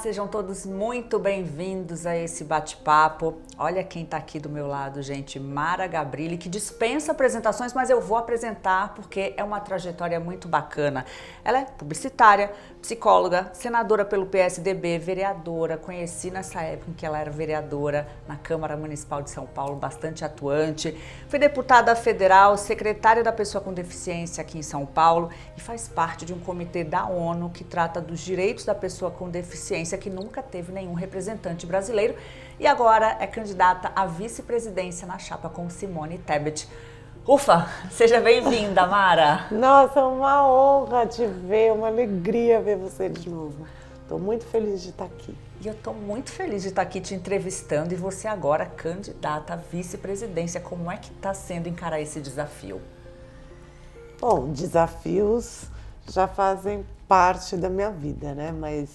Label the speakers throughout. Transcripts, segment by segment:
Speaker 1: sejam todos muito bem-vindos a esse bate-papo. Olha quem está aqui do meu lado, gente, Mara Gabrilli, que dispensa apresentações, mas eu vou apresentar porque é uma trajetória muito bacana. Ela é publicitária, psicóloga, senadora pelo PSDB, vereadora, conheci nessa época em que ela era vereadora na Câmara Municipal de São Paulo, bastante atuante, foi deputada federal, secretária da Pessoa com Deficiência aqui em São Paulo e faz parte de um comitê da ONU que trata dos direitos da pessoa com deficiência, que nunca teve nenhum representante brasileiro e agora é candidata à vice-presidência na chapa com Simone Tebet. Ufa, seja bem-vinda, Mara.
Speaker 2: Nossa, uma honra te ver, uma alegria ver você de novo. Estou muito feliz de estar aqui.
Speaker 1: E eu estou muito feliz de estar aqui te entrevistando e você agora candidata à vice-presidência. Como é que está sendo encarar esse desafio?
Speaker 2: Bom, desafios já fazem parte da minha vida, né? Mas,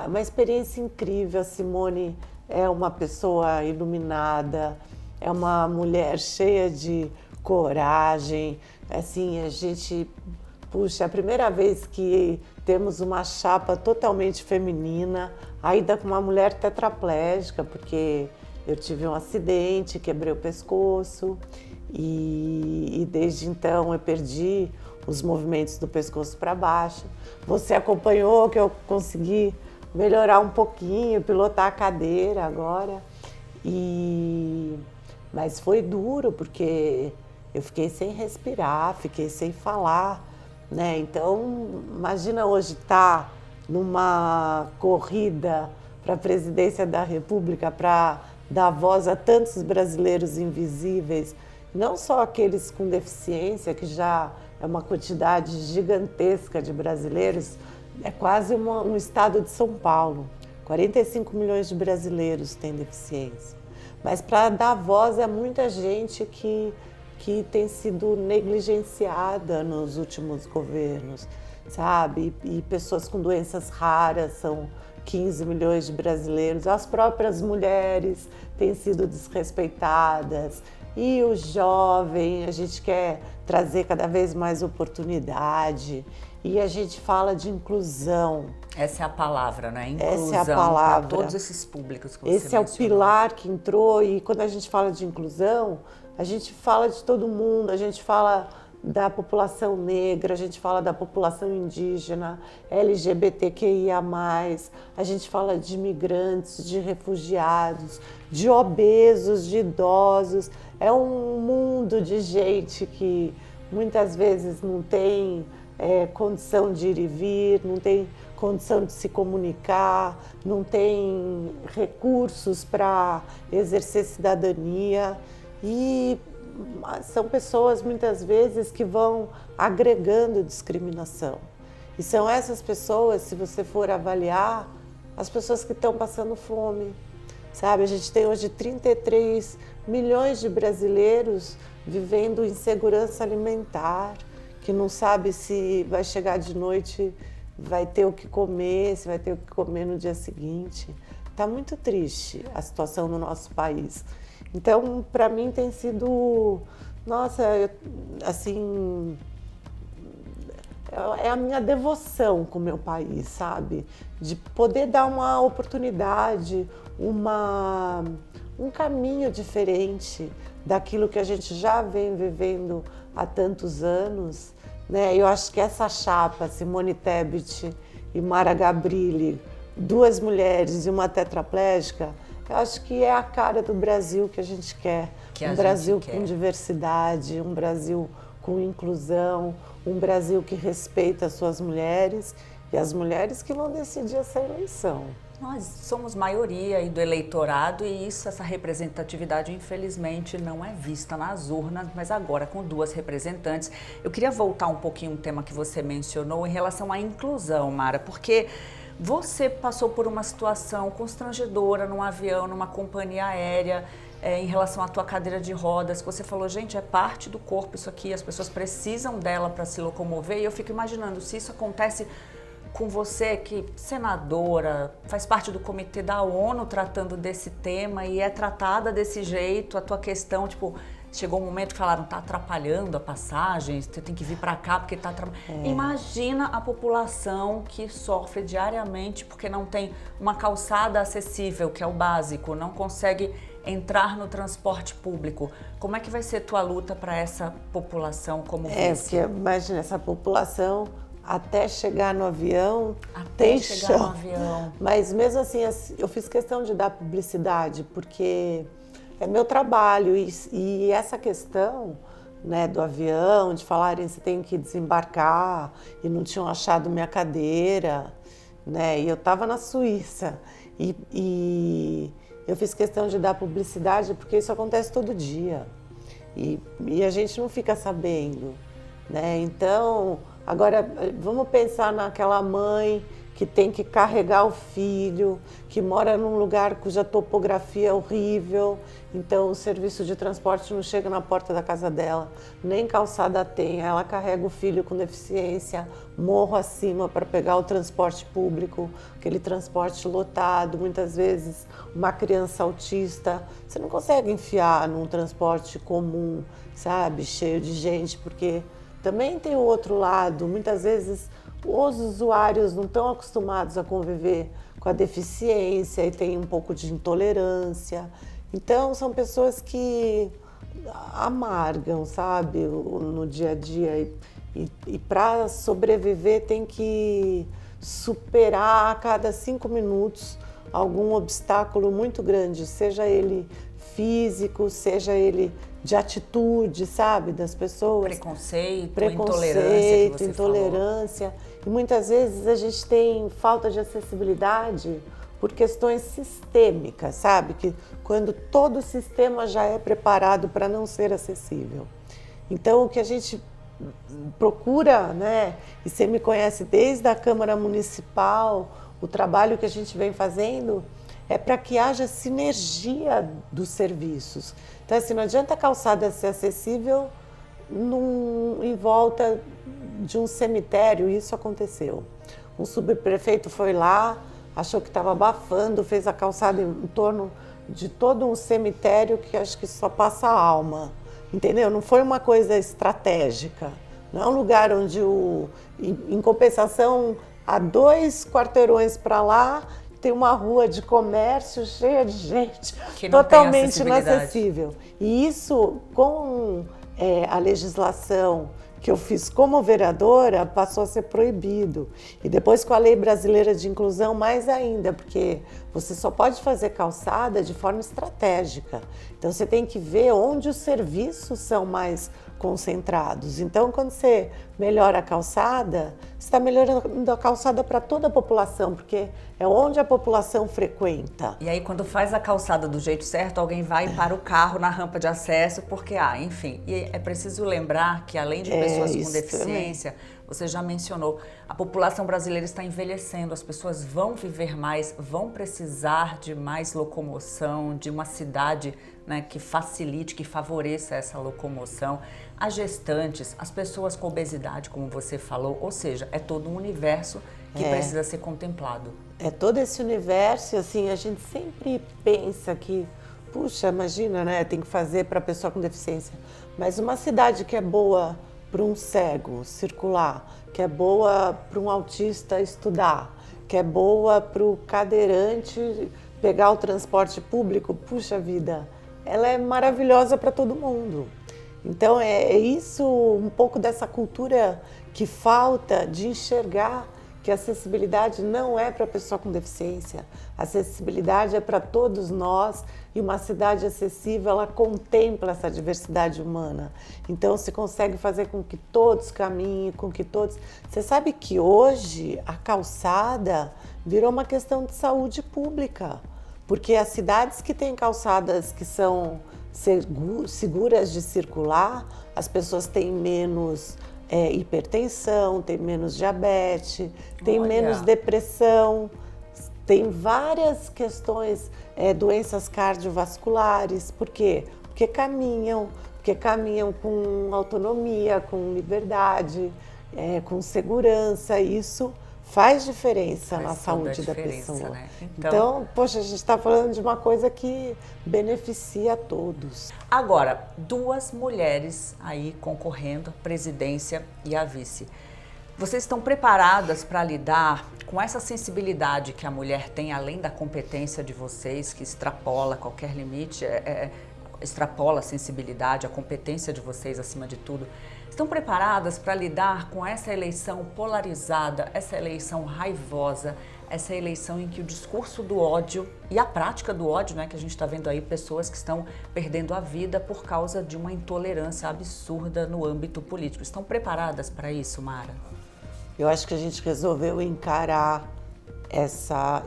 Speaker 2: uma experiência incrível. A Simone é uma pessoa iluminada, é uma mulher cheia de coragem. Assim, a gente, puxa, é a primeira vez que temos uma chapa totalmente feminina, ainda com uma mulher tetraplégica, porque eu tive um acidente, quebrei o pescoço e desde então eu perdi os movimentos do pescoço para baixo. Você acompanhou que eu consegui melhorar um pouquinho, pilotar a cadeira agora. Mas foi duro, porque eu fiquei sem respirar, fiquei sem falar, né? Então, imagina hoje estar numa corrida para a presidência da República, para dar voz a tantos brasileiros invisíveis, não só aqueles com deficiência, que já é uma quantidade gigantesca de brasileiros, é quase um estado de São Paulo. 45 milhões de brasileiros têm deficiência. Mas para dar voz a muita gente que tem sido negligenciada nos últimos governos, sabe? E pessoas com doenças raras, são 15 milhões de brasileiros. As próprias mulheres têm sido desrespeitadas. E o jovem, a gente quer trazer cada vez mais oportunidade. E a gente fala de inclusão.
Speaker 1: Essa é a palavra, né? Inclusão.
Speaker 2: Essa é a palavra.
Speaker 1: Para todos esses públicos que você
Speaker 2: Esse é o pilar que entrou. E quando a gente fala de inclusão, a gente fala de todo mundo. A gente fala da população negra, a gente fala da população indígena, LGBTQIA+, a gente fala de imigrantes, de refugiados, de obesos, de idosos. É um mundo de gente que muitas vezes não tem condição de ir e vir, não tem condição de se comunicar, não tem recursos para exercer cidadania e são pessoas muitas vezes que vão agregando discriminação. E são essas pessoas, se você for avaliar, as pessoas que estão passando fome. Sabe, a gente tem hoje 33 milhões de brasileiros vivendo insegurança alimentar, que não sabe se vai chegar de noite, vai ter o que comer, se vai ter o que comer no dia seguinte. Está muito triste a situação no nosso país. Então, para mim tem sido, nossa, assim, é a minha devoção com o meu país, sabe? De poder dar uma oportunidade, um caminho diferente daquilo que a gente já vem vivendo há tantos anos, né? Eu acho que essa chapa, Simone Tebet e Mara Gabrilli, duas mulheres e uma tetraplégica, eu acho que é a cara do Brasil que a gente quer. Um Brasil com diversidade, um Brasil com inclusão, um Brasil que respeita as suas mulheres e as mulheres que vão decidir essa eleição.
Speaker 1: Nós somos maioria aí do eleitorado e essa representatividade, infelizmente, não é vista nas urnas, mas agora com duas representantes. Eu queria voltar um pouquinho um tema que você mencionou em relação à inclusão, Mara, porque você passou por uma situação constrangedora num avião, numa companhia aérea, em relação à tua cadeira de rodas, que você falou, gente, é parte do corpo isso aqui, as pessoas precisam dela para se locomover, e eu fico imaginando, se isso acontece com você, que senadora, faz parte do comitê da ONU tratando desse tema e é tratada desse jeito, a tua questão, tipo, chegou um momento que falaram, tá atrapalhando a passagem, você tem que vir para cá porque tá atrapalhando. Imagina a população que sofre diariamente porque não tem uma calçada acessível, que é o básico, não consegue entrar no transporte público. Como é que vai ser tua luta para essa população como vice?
Speaker 2: Porque imagina, essa população até chegar no avião,
Speaker 1: Até
Speaker 2: tem
Speaker 1: chegar
Speaker 2: chão.
Speaker 1: no avião.
Speaker 2: Mas mesmo assim, eu fiz questão de dar publicidade, porque é meu trabalho e essa questão, né, do avião, de falarem você tem que desembarcar e não tinham achado minha cadeira, né, e eu estava na Suíça e eu fiz questão de dar publicidade porque isso acontece todo dia e a gente não fica sabendo, né, então agora vamos pensar naquela mãe que tem que carregar o filho, que mora num lugar cuja topografia é horrível, então o serviço de transporte não chega na porta da casa dela, nem calçada tem, ela carrega o filho com deficiência, morro acima para pegar o transporte público, aquele transporte lotado, muitas vezes uma criança autista, você não consegue enfiar num transporte comum, sabe, cheio de gente, porque também tem o outro lado, muitas vezes os usuários não estão acostumados a conviver com a deficiência e tem um pouco de intolerância. Então, são pessoas que amargam, sabe, no dia a dia. E para sobreviver tem que superar a cada 5 minutos algum obstáculo muito grande, seja ele físico, seja ele de atitude, sabe, das pessoas.
Speaker 1: Preconceito, intolerância que você
Speaker 2: intolerância. E muitas vezes a gente tem falta de acessibilidade por questões sistêmicas, sabe? Que quando todo o sistema já é preparado para não ser acessível. Então, o que a gente procura, né? E você me conhece desde a Câmara Municipal, o trabalho que a gente vem fazendo é para que haja sinergia dos serviços. Então, assim, não adianta a calçada ser acessível em volta de um cemitério, isso aconteceu. Um subprefeito foi lá, achou que estava abafando, fez a calçada em torno de todo um cemitério que acho que só passa a alma, entendeu? Não foi uma coisa estratégica, não é um lugar onde, em compensação, há 2 quarteirões para lá, tem uma rua de comércio cheia de gente, totalmente inacessível. E isso, com a legislação que eu fiz como vereadora, passou a ser proibido. E depois com a Lei Brasileira de Inclusão, mais ainda, porque você só pode fazer calçada de forma estratégica. Então você tem que ver onde os serviços são mais concentrados. Então, quando você melhora a calçada, você está melhorando a calçada para toda a população, porque é onde a população frequenta.
Speaker 1: E aí, quando faz a calçada do jeito certo, alguém vai para o carro na rampa de acesso, porque, enfim. E é preciso lembrar que, além de pessoas com deficiência, você já mencionou, a população brasileira está envelhecendo, as pessoas vão viver mais, vão precisar de mais locomoção, de uma cidade, né, que facilite, que favoreça essa locomoção. As gestantes, as pessoas com obesidade, como você falou, ou seja, é todo um universo que precisa ser contemplado.
Speaker 2: É todo esse universo, assim, a gente sempre pensa que, puxa, imagina, né, tem que fazer para a pessoa com deficiência. Mas uma cidade que é boa para um cego circular, que é boa para um autista estudar, que é boa para o cadeirante pegar o transporte público, puxa vida, ela é maravilhosa para todo mundo. Então é isso, um pouco dessa cultura que falta de enxergar que a acessibilidade não é para a pessoa com deficiência. A acessibilidade é para todos nós e uma cidade acessível, ela contempla essa diversidade humana. Então, se consegue fazer com que todos caminhem, com que todos... Você sabe que hoje a calçada virou uma questão de saúde pública, porque as cidades que têm calçadas que são seguras de circular, as pessoas têm menos hipertensão, tem menos diabetes, tem menos depressão, tem várias questões, doenças cardiovasculares. Por quê? Porque caminham com autonomia, com liberdade, com segurança. Isso faz diferença
Speaker 1: Faz
Speaker 2: na
Speaker 1: toda a
Speaker 2: saúde da
Speaker 1: diferença,
Speaker 2: pessoa.
Speaker 1: né?
Speaker 2: Então, poxa, a gente está falando de uma coisa que beneficia a todos.
Speaker 1: Agora, duas mulheres aí concorrendo à presidência e à vice. Vocês estão preparadas para lidar com essa sensibilidade que a mulher tem, além da competência de vocês, que extrapola qualquer limite, extrapola a sensibilidade, a competência de vocês acima de tudo? Estão preparadas para lidar com essa eleição polarizada, essa eleição raivosa, essa eleição em que o discurso do ódio e a prática do ódio, né, que a gente está vendo aí pessoas que estão perdendo a vida por causa de uma intolerância absurda no âmbito político. Estão preparadas para isso, Mara?
Speaker 2: Eu acho que a gente resolveu encarar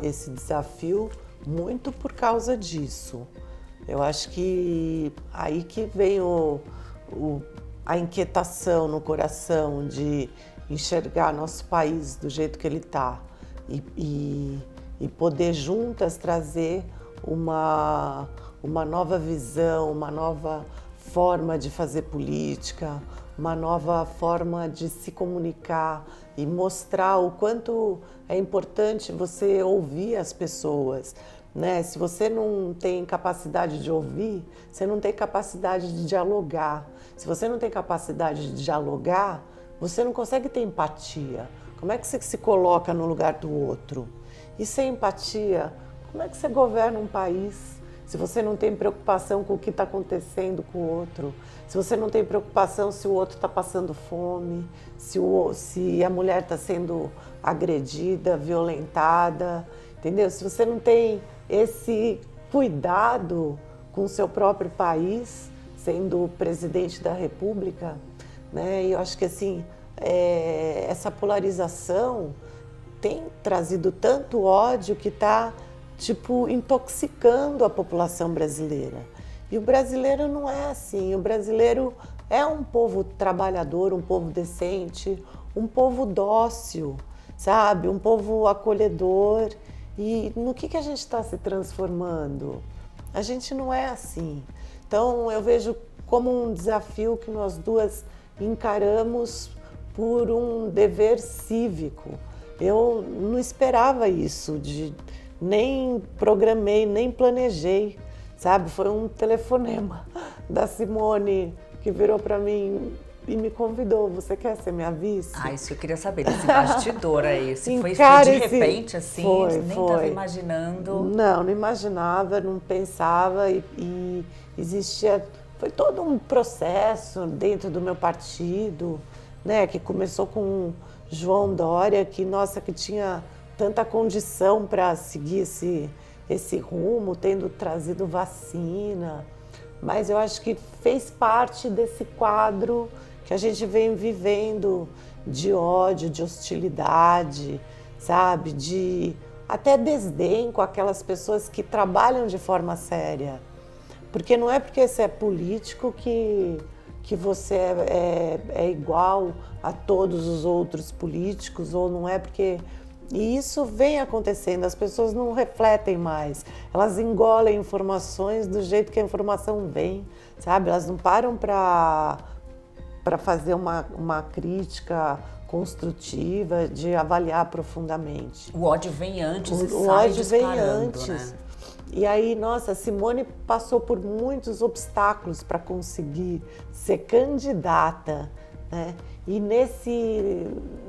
Speaker 2: esse desafio muito por causa disso. Eu acho que aí que vem a inquietação no coração de enxergar nosso país do jeito que ele está e poder juntas trazer uma nova visão, uma nova forma de fazer política, uma nova forma de se comunicar e mostrar o quanto é importante você ouvir as pessoas, né? Se você não tem capacidade de ouvir, você não tem capacidade de dialogar. Se você não tem capacidade de dialogar, você não consegue ter empatia. Como é que você se coloca no lugar do outro? E sem empatia, como é que você governa um país? Se você não tem preocupação com o que está acontecendo com o outro, se você não tem preocupação se o outro está passando fome, se a mulher está sendo agredida, violentada, entendeu? Se você não tem esse cuidado com o seu próprio país, sendo o presidente da República, né? E eu acho que assim, essa polarização tem trazido tanto ódio que está intoxicando a população brasileira. E o brasileiro não é assim. O brasileiro é um povo trabalhador, um povo decente, um povo dócil, sabe? Um povo acolhedor. E no que a gente está se transformando? A gente não é assim. Então, eu vejo como um desafio que nós duas encaramos por um dever cívico. Eu não esperava isso, nem programei, nem planejei, sabe? Foi um telefonema da Simone que virou para mim e me convidou. Você quer ser minha vice?
Speaker 1: Ah, isso eu queria saber, desse bastidor aí. Foi de repente, assim,
Speaker 2: foi,
Speaker 1: nem estava imaginando.
Speaker 2: Não imaginava, não pensava e existia... Foi todo um processo dentro do meu partido, né? Que começou com João Dória, que tinha tanta condição para seguir esse rumo, tendo trazido vacina. Mas eu acho que fez parte desse quadro que a gente vem vivendo de ódio, de hostilidade, sabe? De até desdém com aquelas pessoas que trabalham de forma séria. Porque não é porque você é político que você é igual a todos os outros políticos, ou não é porque... E isso vem acontecendo, as pessoas não refletem mais, elas engolem informações do jeito que a informação vem, sabe? Elas não param para fazer uma crítica construtiva, de avaliar profundamente.
Speaker 1: O ódio vem antes
Speaker 2: O ódio vem antes.
Speaker 1: Né?
Speaker 2: E aí, nossa, a Simone passou por muitos obstáculos para conseguir ser candidata, né? E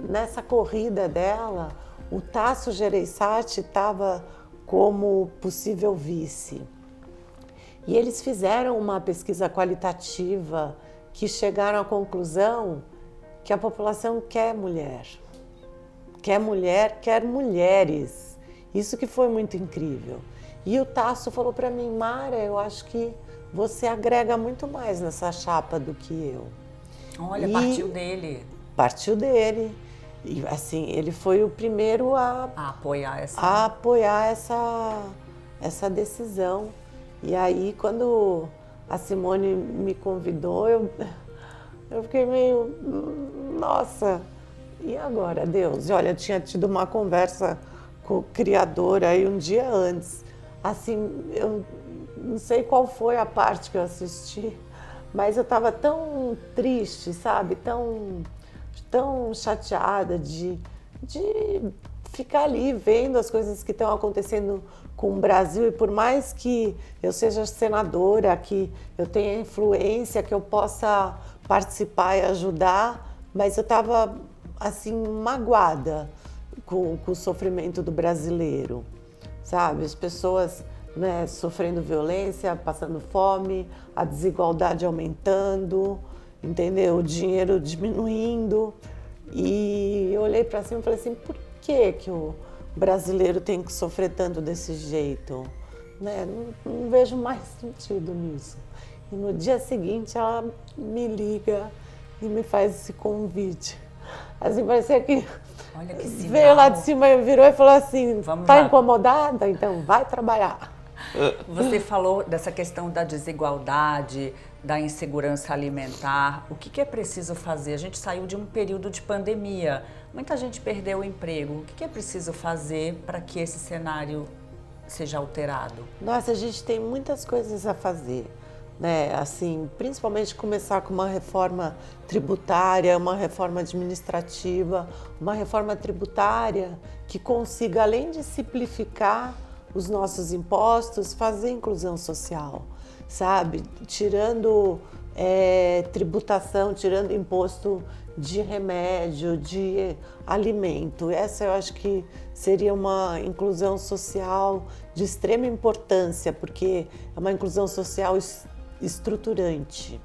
Speaker 2: nessa corrida dela, o Tasso Gereissati estava como possível vice. E eles fizeram uma pesquisa qualitativa que chegaram à conclusão que a população quer mulher. Quer mulher, quer mulheres. Isso que foi muito incrível. E o Tasso falou para mim: Mara, eu acho que você agrega muito mais nessa chapa do que eu.
Speaker 1: Olha, partiu dele.
Speaker 2: Partiu dele. E assim, ele foi o primeiro a apoiar essa decisão. E aí, quando a Simone me convidou, eu fiquei meio, nossa, e agora, Deus? E olha, eu tinha tido uma conversa com o criador aí um dia antes. Assim, eu não sei qual foi a parte que eu assisti, mas eu estava tão triste, sabe? Tão chateada de de ficar ali vendo as coisas que estão acontecendo com o Brasil, e por mais que eu seja senadora, que eu tenha influência, que eu possa participar e ajudar, mas eu estava assim magoada com o sofrimento do brasileiro, sabe? As pessoas, né, sofrendo violência, passando fome, a desigualdade aumentando, entendeu? O dinheiro diminuindo. E eu olhei para cima e falei assim, por que o brasileiro tem que sofrer tanto desse jeito? Né? Não vejo mais sentido nisso. E no dia seguinte ela me liga e me faz esse convite. Assim, parecia que,
Speaker 1: Olha que
Speaker 2: veio lá de cima e virou e falou assim, tá incomodada? Então vai trabalhar.
Speaker 1: Você falou dessa questão da desigualdade, da insegurança alimentar. O que é preciso fazer? A gente saiu de um período de pandemia, muita gente perdeu o emprego. O que é preciso fazer para que esse cenário seja alterado?
Speaker 2: Nossa, a gente tem muitas coisas a fazer, né? Assim, principalmente começar com uma reforma tributária, uma reforma administrativa, uma reforma tributária que consiga, além de simplificar os nossos impostos, fazer inclusão social, sabe? Tirando tributação, tirando imposto de remédio, de alimento. Essa eu acho que seria uma inclusão social de extrema importância, porque é uma inclusão social estruturante,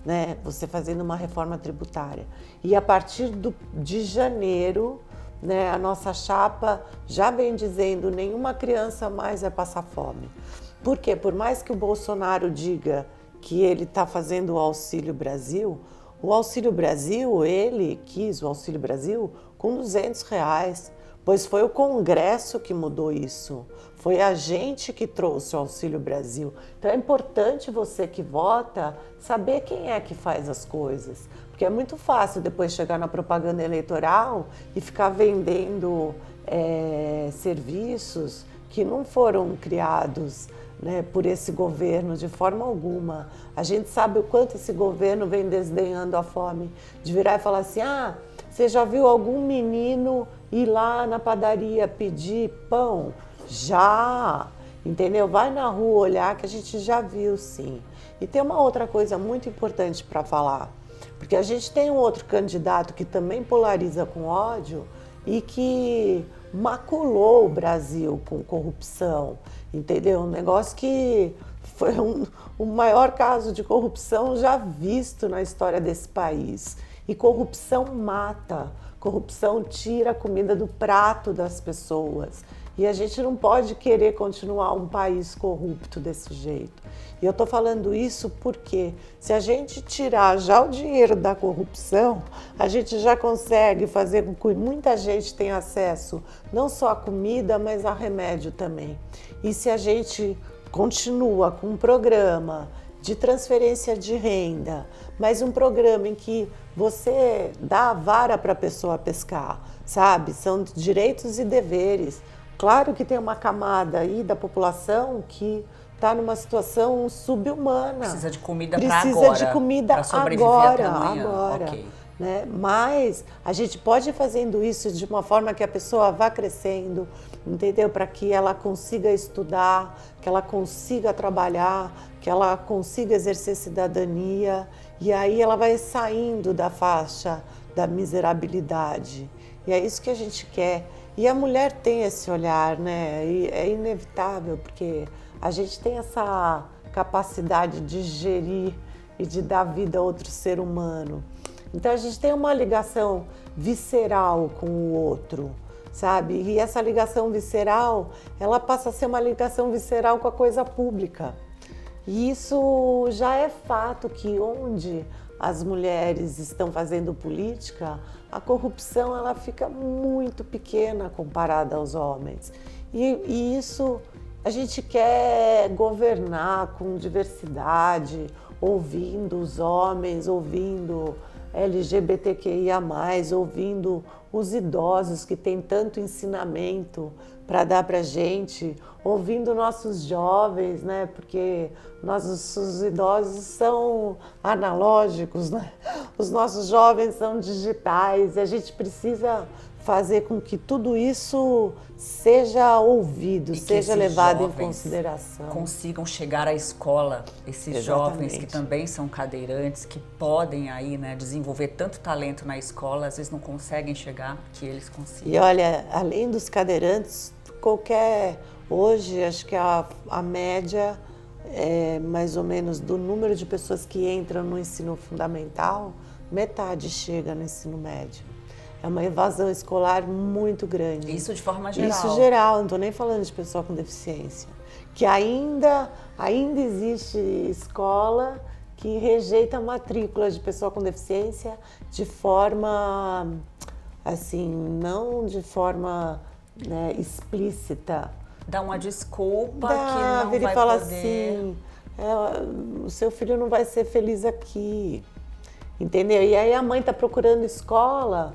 Speaker 2: né? Você fazendo uma reforma tributária. E a partir de janeiro, né, a nossa chapa já vem dizendo nenhuma criança mais vai passar fome. Por quê? Por mais que o Bolsonaro diga que ele está fazendo o Auxílio Brasil, ele quis o Auxílio Brasil com R$200, pois foi o Congresso que mudou isso. Foi a gente que trouxe o Auxílio Brasil. Então é importante você que vota saber quem é que faz as coisas. Porque é muito fácil depois chegar na propaganda eleitoral e ficar vendendo serviços que não foram criados, né, por esse governo de forma alguma. A gente sabe o quanto esse governo vem desdenhando a fome, de virar e falar assim, você já viu algum menino ir lá na padaria pedir pão? Já, entendeu? Vai na rua olhar que a gente já viu, sim. E tem uma outra coisa muito importante para falar, porque a gente tem um outro candidato que também polariza com ódio e que maculou o Brasil com corrupção, entendeu? Um negócio que foi o maior caso de corrupção já visto na história desse país. E corrupção mata, corrupção tira a comida do prato das pessoas. E a gente não pode querer continuar um país corrupto desse jeito. E eu estou falando isso porque se a gente tirar já o dinheiro da corrupção, a gente já consegue fazer com que muita gente tenha acesso não só a comida, mas a remédio também. E se a gente continua com um programa de transferência de renda, mas um programa em que você dá a vara para a pessoa pescar, sabe? São direitos e deveres. Claro que tem uma camada aí da população que está numa situação subhumana.
Speaker 1: Precisa de comida para agora.
Speaker 2: Precisa de comida agora.
Speaker 1: Okay.
Speaker 2: Né? Mas a gente pode ir fazendo isso de uma forma que a pessoa vá crescendo, entendeu? Para que ela consiga estudar, que ela consiga trabalhar, que ela consiga exercer cidadania. E aí ela vai saindo da faixa da miserabilidade. E é isso que a gente quer. E a mulher tem esse olhar, né? E é inevitável, porque a gente tem essa capacidade de gerir e de dar vida a outro ser humano. Então a gente tem uma ligação visceral com o outro, sabe? E essa ligação visceral, ela passa a ser uma ligação visceral com a coisa pública. E isso já é fato que onde as mulheres estão fazendo política, a corrupção ela fica muito pequena comparada aos homens. E isso a gente quer governar com diversidade, ouvindo os homens, ouvindo LGBTQIA+, ouvindo os idosos que têm tanto ensinamento para dar para a gente, ouvindo nossos jovens, né? Porque nossos idosos são analógicos, né? Os nossos jovens são digitais e a gente precisa fazer com que tudo isso seja ouvido,
Speaker 1: E que
Speaker 2: seja
Speaker 1: esses
Speaker 2: levado em
Speaker 1: jovens
Speaker 2: consideração.
Speaker 1: consigam chegar à escola, esses jovens que
Speaker 2: Exatamente.
Speaker 1: também são cadeirantes, que podem aí, né, desenvolver tanto talento na escola, às vezes não conseguem chegar, que eles consigam.
Speaker 2: E olha, além dos cadeirantes, hoje acho que a média é mais ou menos do número de pessoas que entram no ensino fundamental, metade chega no ensino médio. É uma evasão escolar muito grande.
Speaker 1: Isso de forma geral.
Speaker 2: Isso geral, não estou nem falando de pessoal com deficiência. Que ainda existe escola que rejeita a matrícula de pessoa com deficiência de forma, assim, não de forma, né, explícita.
Speaker 1: Dá uma desculpa que não
Speaker 2: Ele
Speaker 1: vai
Speaker 2: fala
Speaker 1: poder...
Speaker 2: assim, o seu filho não vai ser feliz aqui, entendeu? E aí a mãe está procurando escola,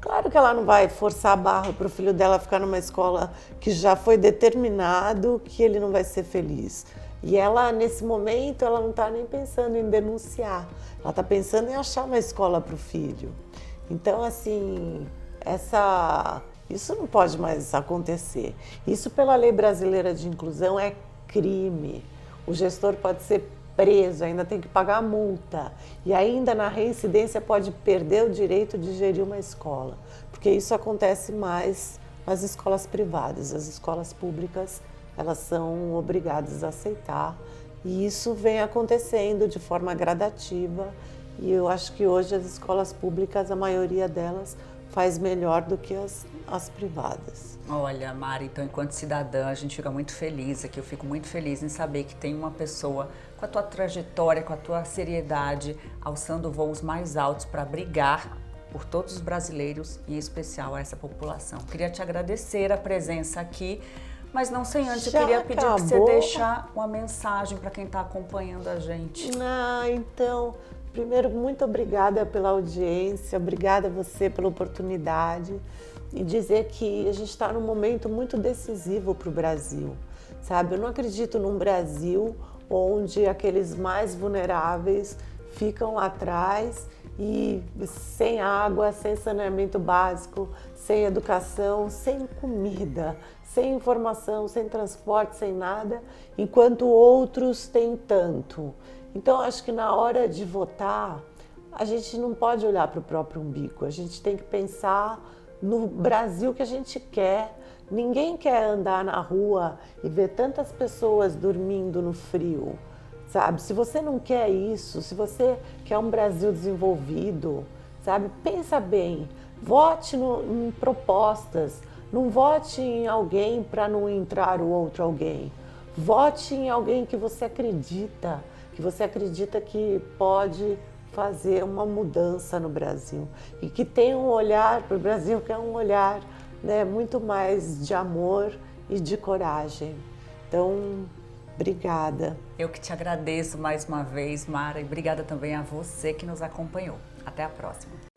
Speaker 2: claro que ela não vai forçar a barra para o filho dela ficar numa escola que já foi determinado que ele não vai ser feliz. E ela, nesse momento, ela não está nem pensando em denunciar, ela está pensando em achar uma escola para o filho. Então, assim, isso não pode mais acontecer. Isso, pela lei brasileira de inclusão, é crime. O gestor pode ser preso, ainda tem que pagar a multa. E ainda na reincidência pode perder o direito de gerir uma escola. Porque isso acontece mais nas escolas privadas. As escolas públicas, elas são obrigadas a aceitar. E isso vem acontecendo de forma gradativa. E eu acho que hoje as escolas públicas, a maioria delas, faz melhor do que as privadas.
Speaker 1: Olha, Mari, então enquanto cidadã a gente fica muito feliz aqui, eu fico muito feliz em saber que tem uma pessoa com a tua trajetória, com a tua seriedade, alçando voos mais altos para brigar por todos os brasileiros, em especial essa população. Queria te agradecer a presença aqui, mas não sem antes, eu queria pedir para você deixar uma mensagem para quem está acompanhando a gente.
Speaker 2: Então, primeiro, muito obrigada pela audiência, obrigada a você pela oportunidade e dizer que a gente está num momento muito decisivo para o Brasil, sabe? Eu não acredito num Brasil onde aqueles mais vulneráveis ficam lá atrás e sem água, sem saneamento básico, sem educação, sem comida, sem informação, sem transporte, sem nada, enquanto outros têm tanto. Então, acho que na hora de votar, a gente não pode olhar para o próprio umbigo, a gente tem que pensar no Brasil que a gente quer. Ninguém quer andar na rua e ver tantas pessoas dormindo no frio, sabe? Se você não quer isso, se você quer um Brasil desenvolvido, sabe? Pensa bem, vote em propostas, não vote em alguém para não entrar o outro alguém. Vote em alguém que você acredita que pode fazer uma mudança no Brasil e que tem um olhar para o Brasil que é um olhar, né, muito mais de amor e de coragem. Então, obrigada.
Speaker 1: Eu que te agradeço mais uma vez, Mara, e obrigada também a você que nos acompanhou. Até a próxima.